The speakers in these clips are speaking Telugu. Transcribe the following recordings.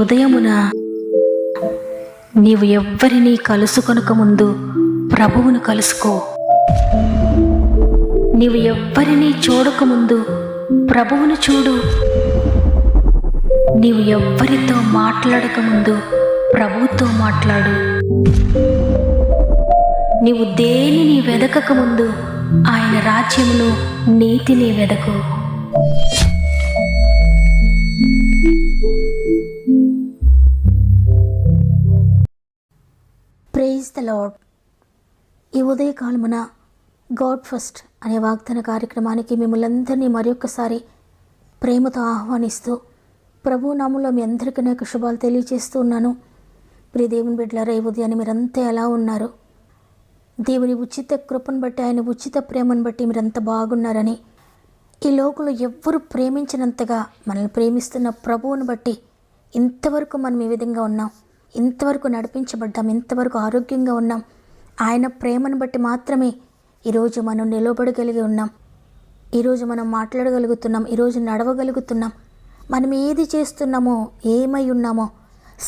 ఉదయమున నీవు ఎవ్వరినీ కలుసుకొనక ముందు ప్రభువును కలుసుకో. నీవు ఎవ్వరినీ చూడకముందు ప్రభువును చూడు. నీవు ఎవ్వరితో మాట్లాడకముందు ప్రభువుతో మాట్లాడు. నీవు దేనిని వెదకకముందు ఆయన రాజ్యమును నీతిని వెదకు. Praise the lord. ఈ ఉదయకాలమున గాడ్ ఫస్ట్ అనే వాగ్దాన కార్యక్రమానికి మిమ్మల్ని అందరినీ మరొకసారి ప్రేమతో ఆహ్వానిస్తూ ప్రభు నామములో మీ అందరికీ నాకు శుభాలు తెలియజేస్తూ ఉన్నాను. ప్రియ దేవుని బిడ్డలారా, ఈ ఉదయాన్ని మీరంతా ఎలా ఉన్నారు? దేవుని ఉచిత కృపను బట్టి, ఆయన ఉచిత ప్రేమను బట్టి మీరంతా బాగున్నారని, ఈ లోకంలో ఎవ్వరు ప్రేమించినంతగా మనల్ని ప్రేమిస్తున్న ప్రభువును బట్టి ఇంతవరకు మనం ఈ విధంగా ఉన్నాం, ఇంతవరకు నడిపించబడ్డాం, ఇంతవరకు ఆరోగ్యంగా ఉన్నాం. ఆయన ప్రేమను బట్టి మాత్రమే ఈరోజు మనం నిలబడగలిగి ఉన్నాం, ఈరోజు మనం మాట్లాడగలుగుతున్నాం, ఈరోజు నడవగలుగుతున్నాం. మనం ఏది చేస్తున్నామో, ఏమై ఉన్నామో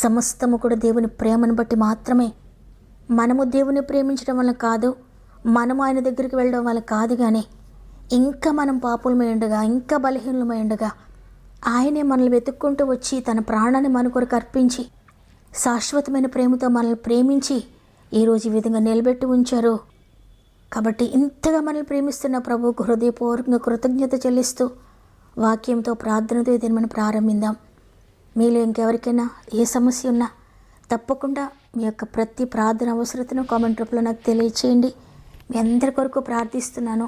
సమస్తము కూడా దేవుని ప్రేమను బట్టి మాత్రమే. మనము దేవుని ప్రేమించడం వల్ల కాదు, మనము ఆయన దగ్గరికి వెళ్ళడం వల్ల కాదు, కానీ ఇంకా మనం పాపులమై ఉండగా, ఇంకా బలహీనమై ఉండగా ఆయనే మనల్ని వెతుక్కుంటూ వచ్చి తన ప్రాణాన్ని మన కొరకు అర్పించి శాశ్వతమైన ప్రేమతో మనల్ని ప్రేమించి ఈరోజు ఈ విధంగా నిలబెట్టి ఉంచారు. కాబట్టి ఇంతగా మనల్ని ప్రేమిస్తున్న ప్రభువుకు హృదయపూర్వకంగా కృతజ్ఞత చెల్లిస్తూ వాక్యంతో ప్రార్థనతో దీన్ని మనం ప్రారంభిద్దాం. మీలో ఇంకెవరికైనా ఏ సమస్య ఉన్నా తప్పకుండా మీ యొక్క ప్రతి ప్రార్థన అవసరతను కామెంట్ రూపంలో నాకు తెలియచేయండి. మీ అందరి కొరకు ప్రార్థిస్తున్నాను.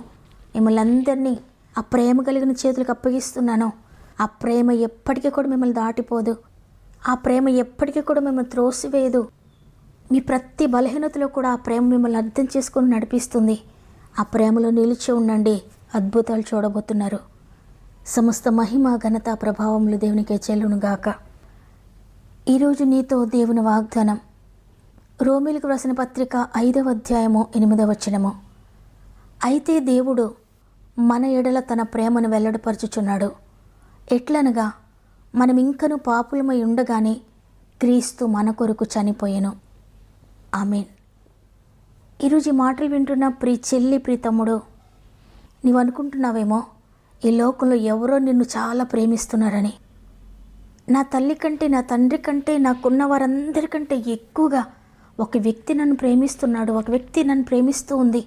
మిమ్మల్ని అందరినీ ఆ ప్రేమ కలిగిన చేతులకు అప్పగిస్తున్నాను. ఆ ప్రేమ ఎప్పటికీ కూడా మిమ్మల్ని దాటిపోదు, ఆ ప్రేమ ఎప్పటికీ కూడా మిమ్మల్ని త్రోసివేయదు. మీ ప్రతి బలహీనతలో కూడా ఆ ప్రేమ మిమ్మల్ని అర్థం చేసుకొని నడిపిస్తుంది. ఆ ప్రేమలో నిలిచి ఉండండి, అద్భుతాలు చూడబోతున్నారు. సమస్త మహిమ ఘనత ప్రభావములు దేవునికే చెల్లునుగాక. ఈరోజు నీతో దేవుని వాగ్దానం రోమీలకు రాసిన పత్రిక 5వ అధ్యాయము 8వ వచనము. అయితే దేవుడు మన ఎడల తన ప్రేమను వెల్లడిపరచుచున్నాడు. ఎట్లనగా మనం ఇంకను పాపులమై ఉండగానే క్రీస్తు మన కొరకు చనిపోయెను. ఆమేన్. ఈరోజు ఈ మాటలు వింటున్న ప్రియ చెల్లి, ప్రియ తమ్ముడు, నీవు అనుకుంటున్నావేమో ఈ లోకంలో ఎవరో నిన్ను చాలా ప్రేమిస్తున్నారని. నా తల్లి కంటే, నా తండ్రి కంటే, నాకున్న వారందరికంటే ఎక్కువగా ఒక వ్యక్తి నన్ను ప్రేమిస్తున్నాడు, ఒక వ్యక్తి నన్ను ప్రేమిస్తూ ఉంది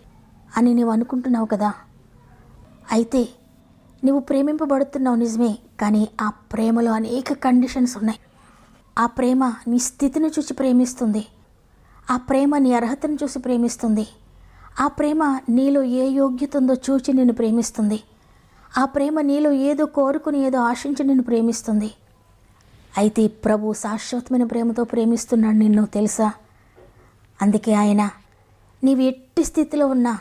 అని నీవు అనుకుంటున్నావు కదా. అయితే నువ్వు ప్రేమింపబడుతున్నావు నిజమే, కానీ ఆ ప్రేమలో అనేక కండిషన్స్ ఉన్నాయి. ఆ ప్రేమ నీ స్థితిని చూసి ప్రేమిస్తుంది, ఆ ప్రేమ నీ అర్హతను చూసి ప్రేమిస్తుంది, ఆ ప్రేమ నీలో ఏ యోగ్యత ఉందో చూచి నిన్ను ప్రేమిస్తుంది, ఆ ప్రేమ నీలో ఏదో కోరుకుని ఏదో ఆశించి నిన్ను ప్రేమిస్తుంది. అయితే ప్రభు శాశ్వతమైన ప్రేమతో ప్రేమిస్తున్నాడు నిన్ను, తెలుసా? అందుకే ఆయన నీవు ఎట్టి స్థితిలో ఉన్నా,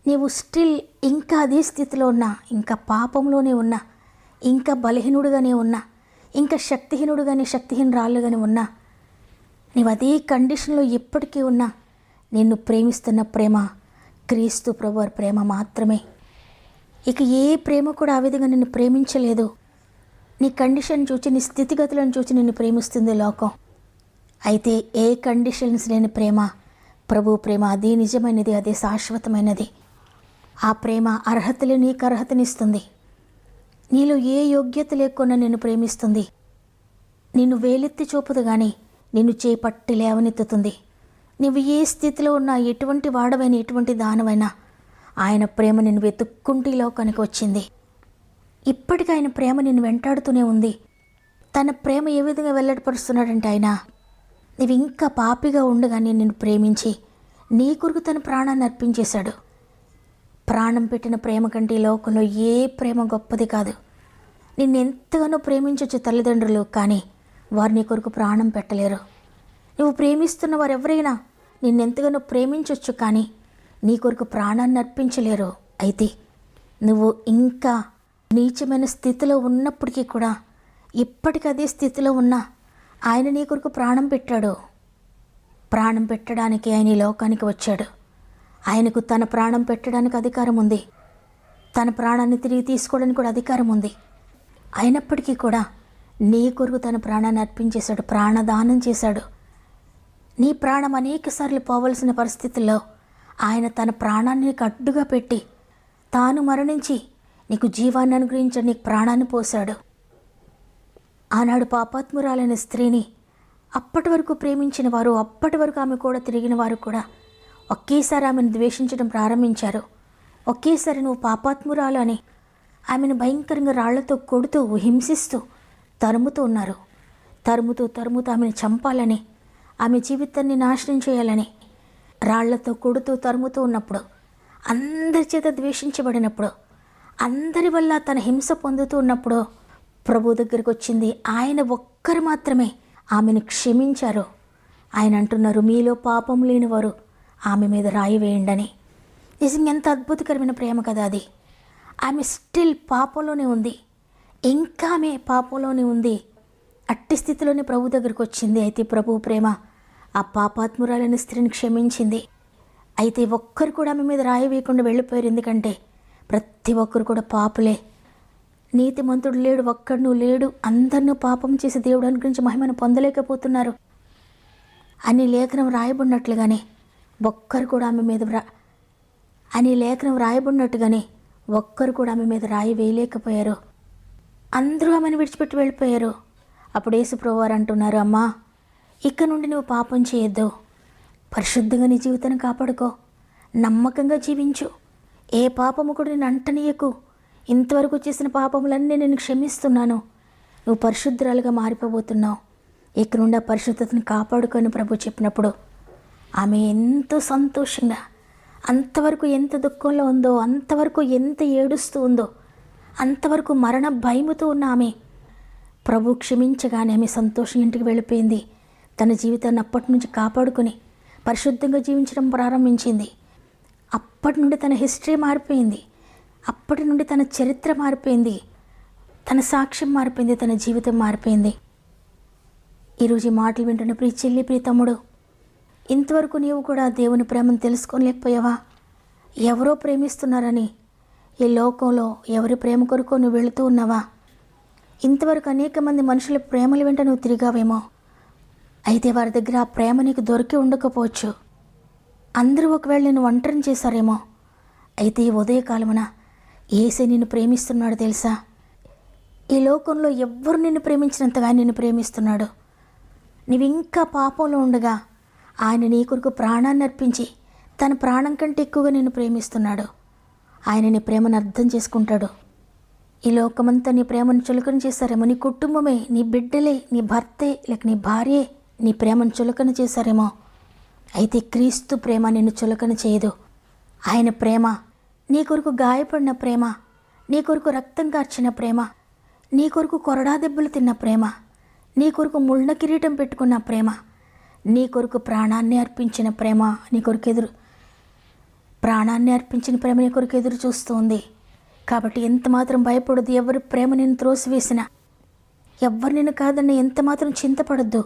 నీవు స్టిల్ ఇంకా అదే స్థితిలో ఉన్నా, ఇంకా పాపంలోనే ఉన్నా, ఇంకా బలహీనుడుగానే ఉన్నా, ఇంకా శక్తిహీనుడుగానే శక్తిహీనరాళ్ళుగానే ఉన్నా, నీవు అదే కండిషన్లో ఎప్పటికీ ఉన్నా, నిన్ను ప్రేమిస్తున్న ప్రేమ క్రీస్తు ప్రభువారి ప్రేమ మాత్రమే. ఇక ఏ ప్రేమ కూడా ఆ విధంగా నిన్ను ప్రేమించలేదు. నీ కండిషన్ చూచి, నీ స్థితిగతులను చూచి నిన్ను ప్రేమిస్తుంది లోకం. అయితే ఏ కండిషన్స్ లేని ప్రేమ ప్రభు ప్రేమ, అదే నిజమైనది, అదే శాశ్వతమైనది. ఆ ప్రేమ అర్హతలు నీకు అర్హతనిస్తుంది. నీలో ఏ యోగ్యత లేకుండా నిన్ను ప్రేమిస్తుంది. నిన్ను వేలెత్తి చూపదు కానీ నిన్ను చేపట్టి లేవనెత్తుతుంది. నువ్వు ఏ స్థితిలో ఉన్నా, ఎటువంటి వాడవైనా, ఎటువంటి దానవైనా ఆయన ప్రేమ నిన్ను వెతుక్కుంటూ ఈ లోకానికి వచ్చింది. ఇప్పటికీ ఆయన ప్రేమ నిన్ను వెంటాడుతూనే ఉంది. తన ప్రేమ ఏ విధంగా వెల్లడిపరుస్తున్నాడంటే, ఆయన నువ్వు ఇంకా పాపిగా ఉండగానే నిన్ను ప్రేమించి నీ కొరకు తన ప్రాణాన్ని అర్పించేశాడు. ప్రాణం పెట్టిన ప్రేమ కంటే ఈ లోకంలో ఏ ప్రేమ గొప్పది కాదు. నిన్ను ఎంతగానో ప్రేమించవచ్చు తల్లిదండ్రులు, కానీ వారు నీ కొరకు ప్రాణం పెట్టలేరు. నువ్వు ప్రేమిస్తున్న వారు ఎవరైనా నిన్నెంతగానో ప్రేమించవచ్చు, కానీ నీ కొరకు ప్రాణాన్ని అర్పించలేరు. అయితే నువ్వు ఇంకా నీచమైన స్థితిలో ఉన్నప్పటికీ కూడా, ఇప్పటికీ అదే స్థితిలో ఉన్నా ఆయన నీ కొరకు ప్రాణం పెట్టాడు. ప్రాణం పెట్టడానికి ఆయన ఈ లోకానికి వచ్చాడు. ఆయనకు తన ప్రాణం పెట్టడానికి అధికారం ఉంది, తన ప్రాణాన్ని తిరిగి తీసుకోవడానికి కూడా అధికారం ఉంది. అయినప్పటికీ కూడా నీ కొరకు తన ప్రాణాన్ని అర్పించేశాడు, ప్రాణదానం చేశాడు. నీ ప్రాణం అనేకసార్లు పోవలసిన పరిస్థితుల్లో ఆయన తన ప్రాణాన్ని నీకు అడ్డుగా పెట్టి తాను మరణించి నీకు జీవాన్ని అనుగ్రహించాడు, నీకు ప్రాణాన్ని పోశాడు. ఆనాడు పాపాత్మురాలైన స్త్రీని అప్పటి వరకు ప్రేమించిన వారు, అప్పటి వరకు ఆమె కూడా తిరిగిన వారు కూడా ఒకేసారి ఆమెను ద్వేషించడం ప్రారంభించారు. ఒకేసారి నువ్వు పాపాత్మురాలు అని ఆమెను భయంకరంగా రాళ్లతో కొడుతూ హింసిస్తూ తరుముతూ ఉన్నారు. తరుముతూ ఆమెను చంపాలని, ఆమె జీవితాన్ని నాశనం చేయాలని రాళ్లతో కొడుతూ తరుముతూ ఉన్నప్పుడు, అందరి చేత ద్వేషించబడినప్పుడు, అందరి వల్ల తన హింస పొందుతూ ఉన్నప్పుడు ప్రభు దగ్గరికి వచ్చింది. ఆయన ఒక్కరు మాత్రమే ఆమెను క్షమించారు. ఆయన అంటున్నారు, మీలో పాపం లేనివారు ఆమె మీద రాయి వేయండి. నిజంగా ఎంత అద్భుతకరమైన ప్రేమ కదా అది. ఆమె స్టిల్ పాపంలోనే ఉంది, ఇంకా ఆమె పాపంలోనే ఉంది. అట్టి స్థితిలోనే ప్రభు దగ్గరికి వచ్చింది. అయితే ప్రభు ప్రేమ ఆ పాపాత్మురాలైన స్త్రీని క్షమించింది. అయితే ఒక్కరు కూడా ఆమె మీద రాయి వేయకుండా వెళ్ళిపోయారు. ఎందుకంటే ప్రతి ఒక్కరు కూడా పాపులే, నీతిమంతుడు లేడు, ఒక్కడు లేడు, అందరినూ పాపం చేసి దేవుడు అనుగ్రహించి మహిమను పొందలేకపోతున్నారు అని లేఖనం రాయబడినట్లుగానే ఒక్కరు కూడా ఆమె మీద రాయబడినట్టుగానే ఒక్కరు కూడా ఆమె మీద రాయి వేయలేకపోయారు. అందరూ ఆమెను విడిచిపెట్టి వెళ్ళిపోయారు. అప్పుడు యేసుప్రభువు వారు అంటున్నారు, అమ్మా, ఇక నుండి నువ్వు పాపం చేయొద్దు, పరిశుద్ధంగా నీ జీవితాన్ని కాపాడుకో, నమ్మకంగా జీవించు, ఏ పాపము కూడా నేను అంటనీయకు, ఇంతవరకు చేసిన పాపములన్నీ నేను క్షమిస్తున్నాను, నువ్వు పరిశుద్ధురాలుగా మారిపోబోతున్నావు, ఇక నుండి ఆ పరిశుద్ధతను కాపాడుకొని ప్రభు చెప్పినప్పుడు ఆమె ఎంతో సంతోషంగా, అంతవరకు ఎంత దుఃఖంలో ఉందో, అంతవరకు ఎంత ఏడుస్తూ ఉందో, అంతవరకు మరణ భయముతో ఉన్న ఆమె ప్రభు క్షమించగానే ఆమె సంతోషం ఇంటికి వెళ్ళిపోయింది. తన జీవితాన్ని అప్పటి నుంచి కాపాడుకొని పరిశుద్ధంగా జీవించడం ప్రారంభించింది. అప్పటి నుండి తన హిస్టరీ మారిపోయింది, అప్పటి నుండి తన చరిత్ర మారిపోయింది, తన సాక్ష్యం మారిపోయింది, తన జీవితం మారిపోయింది. ఈరోజు ఈ మాటలు వింటున్న ప్రియ చెల్లి, ప్రియ తమ్ముడు, ఇంతవరకు నీవు కూడా దేవుని ప్రేమను తెలుసుకోలేకపోయావా? ఎవరో ప్రేమిస్తున్నారని ఈ లోకంలో ఎవరి ప్రేమ కొరకు నువ్వు వెళుతూ ఉన్నావా? ఇంతవరకు అనేక మంది మనుషుల ప్రేమల వెంట నువ్వు తిరిగావేమో. అయితే వారి దగ్గర ఆ ప్రేమ నీకు దొరికి ఉండకపోవచ్చు. అందరూ ఒకవేళ నేను ఒంటరిని చేశారేమో. అయితే ఈ ఉదయకాలమున యేసే నిన్ను ప్రేమిస్తున్నాడు తెలుసా? ఈ లోకంలో ఎవ్వరు నిన్ను ప్రేమించినంతగా నిన్ను ప్రేమిస్తున్నాడు. నీవు ఇంకా పాపంలో ఉండగా ఆయన నీ కొరకు ప్రాణాన్ని అర్పించి తన ప్రాణం కంటే ఎక్కువగా నిన్ను ప్రేమిస్తున్నాడు. ఆయన నీ ప్రేమను అర్థం చేసుకుంటాడు. ఈ లోకమంతా నీ ప్రేమను చులకన చేశారేమో, నీ కుటుంబమే, నీ బిడ్డలే, నీ భర్తే, లేక నీ భార్యే నీ ప్రేమను చులకన చేశారేమో. అయితే క్రీస్తు ప్రేమ నిన్ను చులకన చేయదు. ఆయన ప్రేమ నీ కొరకు గాయపడిన ప్రేమ, నీ కొరకు రక్తం కార్చిన ప్రేమ, నీ కొరకు కొరడా దెబ్బలు తిన్న ప్రేమ, నీ కొరకు ముళ్ళ కిరీటం పెట్టుకున్న ప్రేమ, నీ కొరకు ప్రాణాన్ని అర్పించిన ప్రేమ నీ కొరకు ప్రాణాన్ని అర్పించిన ప్రేమ నీ కొరకు ఎదురు చూస్తుంది. కాబట్టి ఎంత మాత్రం భయపడద్దు. ఎవరి ప్రేమ నిన్ను త్రోసివేసినా, ఎవరు నిన్ను కాదన్న ఎంత మాత్రం చింతపడద్దు.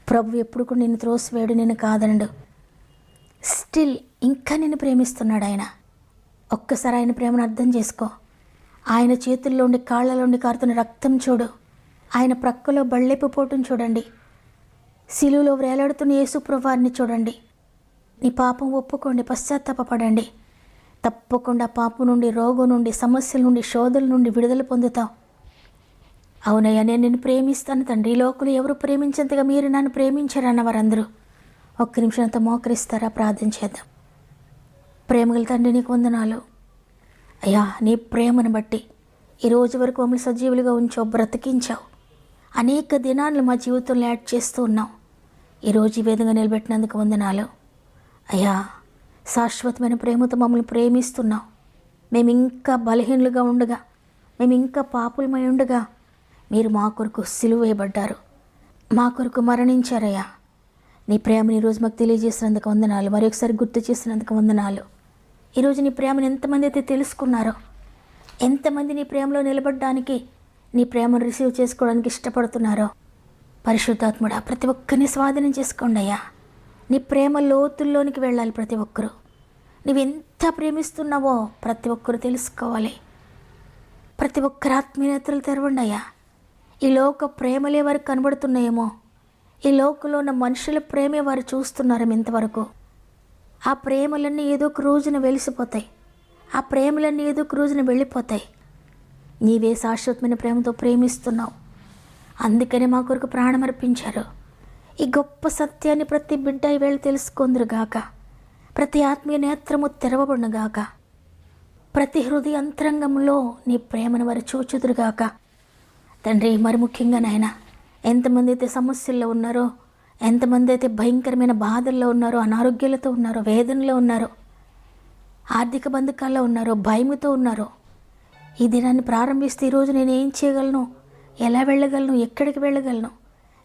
ప్రభు ఎప్పుడు కూడా నిన్ను త్రోసివేయడు, నిన్ను కాదనడు. స్టిల్ ఇంకా నిన్ను ప్రేమిస్తున్నాడు ఆయన. ఒక్కసారి ఆయన ప్రేమను అర్థం చేసుకో. ఆయన చేతుల్లోండి కాళ్ళలోండి కారుతున్న రక్తం చూడు, ఆయన ప్రక్కలో బళ్ళెపు పోటును చూడండి, శిలువలో వేలాడుతున్న యేసుప్రభువారిని చూడండి. నీ పాపం ఒప్పుకోండి, పశ్చాత్తాపపడండి. తప్పకుండా పాపం నుండి, రోగం నుండి, సమస్యల నుండి, శోధల నుండి విడుదల పొందుతావు. అవునయ్యా, నేను నిన్ను ప్రేమిస్తాను తండ్రి, ఈ లోకంలో ఎవరు ప్రేమించేంతగా మీరు నన్ను ప్రేమించారన్న వారందరూ ఒక్క నిమిషం అంతా మోకరిస్తారా? ప్రార్థన చేద్దాం. ప్రేమగల తండ్రి, నీకు వందనాలు అయ్యా. నీ ప్రేమను బట్టి ఈరోజు వరకు మమ్మల్ని సజీవులుగా ఉంచావు, బ్రతికించావు. అనేక దినాలను మా జీవితంలో యాడ్ చేస్తూ ఉన్నావు. ఈరోజు ఈ విధంగా నిలబెట్టినందుకు వందనాలు అయ్యా. శాశ్వతమైన ప్రేమతో మమ్మల్ని ప్రేమిస్తున్నావు. మేము ఇంకా బలహీనులుగా ఉండగా, మేము ఇంకా పాపులమై ఉండగా మీరు మా కొరకు సిలువ వేయబడ్డారు, మా కొరకు మరణించారయ్యా. నీ ప్రేమని ఈరోజు మాకు తెలియజేసినందుకు వందనాలు, మరి ఒకసారి గుర్తు చేసినందుకు వందనాలు. ఈరోజు నీ ప్రేమను ఎంతమంది అయితే తెలుసుకున్నారో, ఎంతమంది నీ ప్రేమలో నిలబడడానికి, నీ ప్రేమను రిసీవ్ చేసుకోవడానికి ఇష్టపడుతున్నారో, పరిశుద్ధాత్ముడా ప్రతి ఒక్కరిని స్వాధీనం చేసుకోండి అయ్యా. నీ ప్రేమ లోతుల్లోనికి వెళ్ళాలి ప్రతి ఒక్కరూ. నువ్వు ఎంత ప్రేమిస్తున్నావో ప్రతి ఒక్కరు తెలుసుకోవాలి. ప్రతి ఒక్కరి ఆత్మీయతలు తెరవండి అయ్యా. ఈ లోక ప్రేమలే వారికి కనబడుతున్నాయేమో, ఈ లోకంలో ఉన్న మనుషుల ప్రేమే వారు చూస్తున్నారేమో ఇంతవరకు. ఆ ప్రేమలన్నీ ఏదో ఒక రోజున వెలిసిపోతాయి, ఆ ప్రేమలన్నీ ఏదో ఒక రోజున వెళ్ళిపోతాయి. నీవే శాశ్వతమైన ప్రేమతో ప్రేమిస్తున్నావు, అందుకనే మా కొరకు ప్రాణం అర్పించారు. ఈ గొప్ప సత్యాన్ని ప్రతి బిడ్డ ఈవేళ తెలుసుకొందురుగాక, ప్రతి ఆత్మీయ నేత్రము తెరవబడునుగాక, ప్రతి హృదయ అంతరంగంలో నీ ప్రేమను వారు చూచుదురుగాక. తండ్రి, మరి ముఖ్యంగా నాయన, ఎంతమంది అయితే సమస్యల్లో ఉన్నారో, ఎంతమంది అయితే భయంకరమైన బాధల్లో ఉన్నారో, అనారోగ్యాలతో ఉన్నారో, వేదనలో ఉన్నారో, ఆర్థిక బంధకాల్లో ఉన్నారో, భయముతో ఉన్నారో, ఈ దినాన్ని ప్రారంభిస్తే ఈరోజు నేను ఏం చేయగలను, ఎలా వెళ్ళగలను, ఎక్కడికి వెళ్ళగలను,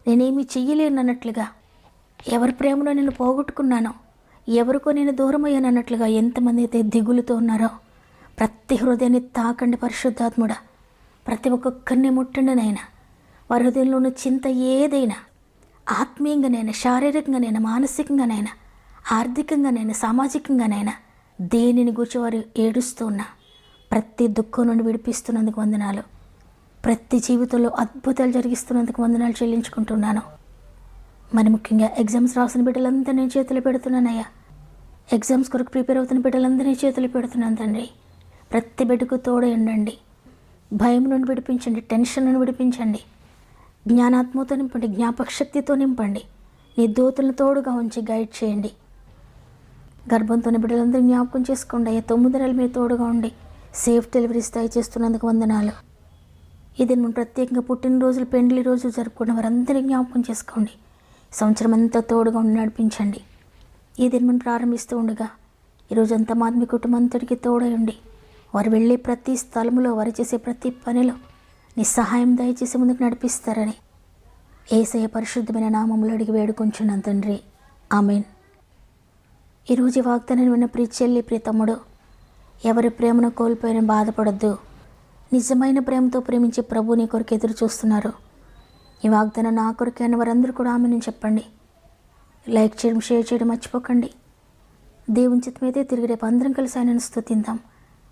నేనేమీ చెయ్యలేను అన్నట్లుగా, ఎవరి ప్రేమలో నేను పోగొట్టుకున్నానో, ఎవరికో నేను దూరం అయ్యాను అన్నట్లుగా ఎంతమంది అయితే దిగులుతో ఉన్నారో, ప్రతి హృదయాన్ని తాకండి పరిశుద్ధాత్ముడా. ప్రతి ఒక్కొక్కరిని ముట్టండి నాయనా. వారి హృదయంలో ఉన్న చింత ఏదైనా, ఆత్మీయంగానైనా, శారీరకంగానైనా, మానసికంగానైనా, ఆర్థికంగానైనా, సామాజికంగానైనా, దేనిని గురించి వారు ఏడుస్తూ ఉన్నా ప్రతి దుఃఖం నుండి విడిపిస్తున్నందుకు వందనాలు. ప్రతి జీవితంలో అద్భుతాలు జరిగిస్తున్నందుకు వందనాలు చెల్లించుకుంటున్నాను. మరి ముఖ్యంగా ఎగ్జామ్స్ రాసిన బిడ్డలందరినీ నేను చేతులు పెడుతున్నానయ్యా. ఎగ్జామ్స్ కొరకు ప్రిపేర్ అవుతున్న బిడ్డలందరినీ చేతులు పెడుతున్నాను తండ్రి. ప్రతి బిడ్డకు తోడే ఉండండి, భయం నుండి విడిపించండి, టెన్షన్ నుండి విడిపించండి, జ్ఞానాత్మతో నింపండి, జ్ఞాపకశక్తితో నింపండి, నీ దూతలను తోడుగా ఉంచి గైడ్ చేయండి. గర్భంతోని బిడ్డలందరూ జ్ఞాపకం చేసుకోండి అయ్యా. 9 నెలలు మీరు తోడుగా ఉండి సేఫ్ డెలివరీస్ దయచేస్తున్నందుకు వందనాలు. ఇది మనం ప్రత్యేకంగా పుట్టినరోజులు, పెండ్లి రోజులు జరుపుకున్న వారందరినీ జ్ఞాపకం చేసుకోండి. సంవత్సరం అంతా తోడుగా ఉండి నడిపించండి. ఈ దినం ప్రారంభిస్తూ ఉండగా ఈరోజంతా మా మీ కుటుంబం అంతటికి తోడై ఉండి వారు వెళ్ళే ప్రతి స్థలంలో, వారు చేసే ప్రతి పనిలో నీ సహాయం దయచేసి ముందుకు నడిపిస్తారని యేసయ్య పరిశుద్ధమైన నామములో అడిగి వేడుకొంచున్నాను తండ్రి. ఆమేన్. ఈరోజు వాగ్దానం విన్న ప్రియ చెల్లి, ప్రియ తమ్ముడు, ఎవరి ప్రేమను కోల్పోయిన బాధపడద్దు. నిజమైన ప్రేమతో ప్రేమించే ప్రభు నీ కొరకు ఎదురు చూస్తున్నారు. ఈ వాగ్దానం నా కొరకే అని వారందరూ కూడా ఆమెను చెప్పండి. లైక్ చేయడం, షేర్ చేయడం మర్చిపోకండి. దేవుని చిత్తమైతే తిరిగి రేపు అందరం కలిసి ఆయనను స్తుతిద్దాం.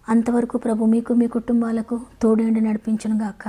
అంతవరకు ప్రభు మీకు, మీ కుటుంబాలకు తోడు ఉండి నడిపించునుగాక.